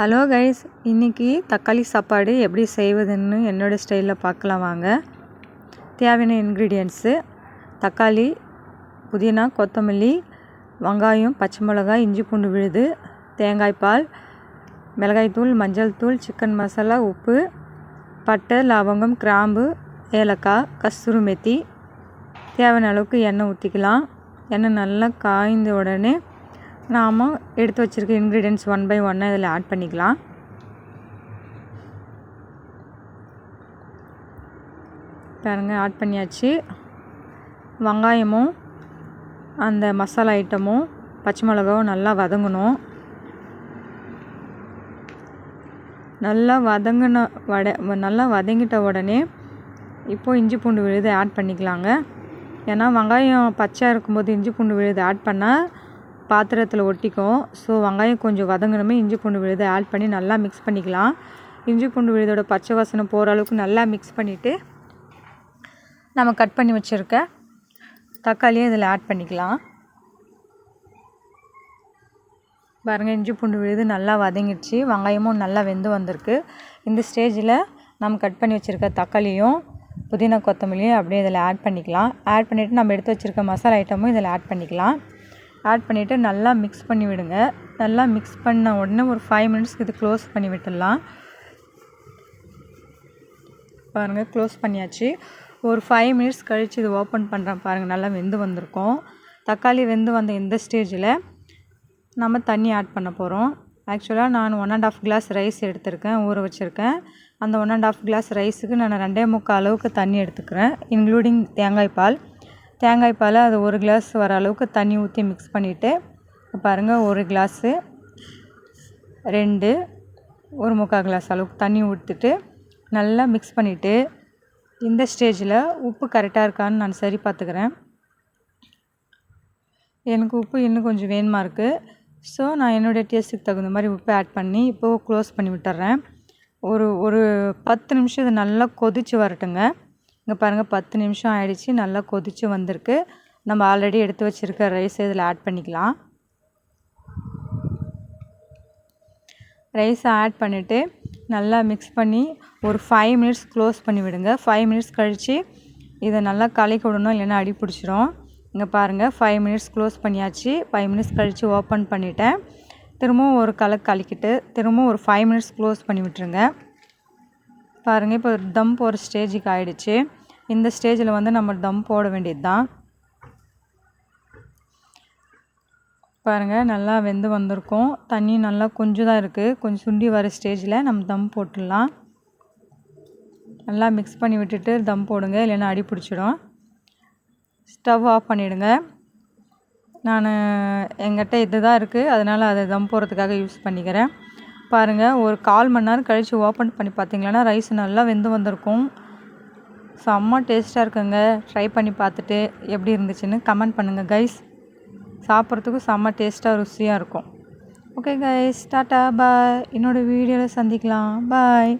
Hello guys, இன்றைக்கி தக்காளி சாப்பாடு எப்படி செய்வதுன்னு என்னோடய ஸ்டைலில் பார்க்கலாம் வாங்க. தேவையான இன்க்ரீடியன்ட்ஸு: தக்காளி, புதினா, கொத்தமல்லி, வெங்காயம், பச்சை மிளகாய், இஞ்சி பூண்டு விழுது, தேங்காய் பால், மிளகாய்த்தூள், மஞ்சள் தூள், சிக்கன் மசாலா, உப்பு, பட்டை, லவங்கம், கிராம்பு, ஏலக்காய், கஸ்தூரி மெத்தி. தேவையான அளவுக்கு எண்ணெய் ஊற்றிக்கலாம். எண்ணெய் நல்லா காய்ந்த உடனே நாம் எடுத்து வச்சுருக்க இன்க்ரீடியன்ட்ஸ் ஒன் பை ஒன்னாக இதில் ஆட் பண்ணிக்கலாம். பாருங்கள், ஆட் பண்ணியாச்சு. வெங்காயமும் அந்த மசாலா ஐட்டமும் பச்சை மிளகாவும் நல்லா வதங்கணும். நல்லா வதங்கிட்ட உடனே இப்போது இஞ்சி பூண்டு விழுது ஆட் பண்ணிக்கலாங்க. ஏன்னா வெங்காயம் பச்சையாக இருக்கும்போது இஞ்சி பூண்டு விழுது ஆட் பண்ணால் பாத்திரத்தில் ஒட்டிக்கும். ஸோ வெங்காயம் கொஞ்சம் வதங்கணுமே இஞ்சி பூண்டு விழுது ஆட் பண்ணி நல்லா மிக்ஸ் பண்ணிக்கலாம். இஞ்சி பூண்டு விழுதோட பச்சை வாசனை போகிற அளவுக்கு நல்லா மிக்ஸ் பண்ணிவிட்டு நம்ம கட் பண்ணி வச்சுருக்க தக்காளியை இதில் ஆட் பண்ணிக்கலாம். பாருங்கள், இஞ்சி பூண்டு விழுது நல்லா வதங்கிடுச்சு. வெங்காயமும் நல்லா வெந்து வந்திருக்கு. இந்த ஸ்டேஜில் நம்ம கட் பண்ணி வச்சுருக்க தக்காளியும் புதினா கொத்தமல்லியும் அப்படியே இதில் ஆட் பண்ணிக்கலாம். ஆட் பண்ணிவிட்டு நம்ம எடுத்து வச்சுருக்க மசாலா ஐட்டமும் இதில் ஆட் பண்ணிக்கலாம். ஆட் பண்ணிவிட்டு நல்லா மிக்ஸ் பண்ணி விடுங்க. நல்லா மிக்ஸ் பண்ண உடனே ஒரு 5 மினிட்ஸ்க்கு இது க்ளோஸ் பண்ணி விட்டுடலாம். பாருங்கள், க்ளோஸ் பண்ணியாச்சு. ஒரு 5 மினிட்ஸ் கழித்து இது ஓப்பன் பண்ணுறேன். பாருங்கள், நல்லா வெந்து வந்திருக்கும். தக்காளி வெந்து வந்த இந்த ஸ்டேஜில் நம்ம தண்ணி ஆட் பண்ண போகிறோம். ஆக்சுவலாக நான் 1.5 கிளாஸ் ரைஸ் எடுத்திருக்கேன், ஊற வச்சுருக்கேன். அந்த 1.5 கிளாஸ் ரைஸுக்கு நான் 2.25 அளவுக்கு தண்ணி எடுத்துக்கிறேன், இன்க்ளூடிங் தேங்காய் பால். தேங்காய் பாலை அது 1 கிளாஸ் வர அளவுக்கு தண்ணி ஊற்றி மிக்ஸ் பண்ணிவிட்டு பாருங்கள், 1 கிளாஸு 2 1/4 கிளாஸ் அளவுக்கு தண்ணி ஊற்றிட்டு நல்லா மிக்ஸ் பண்ணிவிட்டு இந்த ஸ்டேஜில் உப்பு கரெக்டாக இருக்கான்னு நான் சரி பார்த்துக்கிறேன். எனக்கு உப்பு இன்னும் கொஞ்சம் வேணுமா இருக்குது. ஸோ நான் என்னுடைய டேஸ்ட்டுக்கு தகுந்த மாதிரி உப்பு ஆட் பண்ணி இப்போது க்ளோஸ் பண்ணி விட்டுறேன். ஒரு 10 நிமிஷம் இது நல்லா கொதித்து வரட்டுங்க. இங்கே பாருங்கள், 10 நிமிஷம் ஆகிடுச்சி. நல்லா கொதித்து வந்திருக்கு. நம்ம ஆல்ரெடி எடுத்து வச்சுருக்க ரைஸை இதில் ஆட் பண்ணிக்கலாம். ரைஸை ஆட் பண்ணிவிட்டு நல்லா மிக்ஸ் பண்ணி ஒரு 5 மினிட்ஸ் க்ளோஸ் பண்ணி விடுங்க. 5 மினிட்ஸ் கழித்து இதை நல்லா கலக்கி விடணும், இல்லைன்னா அடி பிடிச்சிரும். இங்கே பாருங்கள், 5 மினிட்ஸ் க்ளோஸ் பண்ணியாச்சு. 5 மினிட்ஸ் கழித்து ஓப்பன் பண்ணிவிட்டேன். திரும்பவும் ஒரு கலக்கிட்டு திரும்பவும் ஒரு 5 மினிட்ஸ் க்ளோஸ் பண்ணி விட்டுருங்க. பாருங்கள், இப்போ தம் போகிற ஸ்டேஜுக்கு ஆகிடுச்சு. இந்த ஸ்டேஜில் நம்ம தம் போட வேண்டியது தான். பாருங்கள், நல்லா வெந்து வந்திருக்கும். தண்ணி நல்லா கொஞ்சம் தான் இருக்குது. கொஞ்சம் சுண்டி வர ஸ்டேஜில் நம்ம தம் போட்டுடலாம். நல்லா மிக்ஸ் பண்ணி விட்டுட்டு தம் போடுங்க, இல்லைன்னா அடி பிடிச்சிடும். ஸ்டவ் ஆஃப் பண்ணிவிடுங்க. நான் எங்கிட்ட இது தான் இருக்குது, அதனால் அதை தம் போடுறதுக்காக யூஸ் பண்ணிக்கிறேன். பாருங்கள், ஒரு 1/4 மணி நேரம் கழித்து ஓப்பன் பண்ணி பார்த்திங்களன்னா ரைஸ் நல்லா வெந்து வந்திருக்கும். செம்ம டேஸ்ட்டாக இருக்குங்க. ட்ரை பண்ணி பார்த்துட்டு எப்படி இருந்துச்சுன்னு கமெண்ட் பண்ணுங்கள் கைஸ். சாப்பிட்றதுக்கும் செம்ம டேஸ்ட்டாக ருசியாக இருக்கும். ஓகே கைஸ், டாட்டா பாய். என்னோடய வீடியோவில் சந்திக்கலாம். பாய்.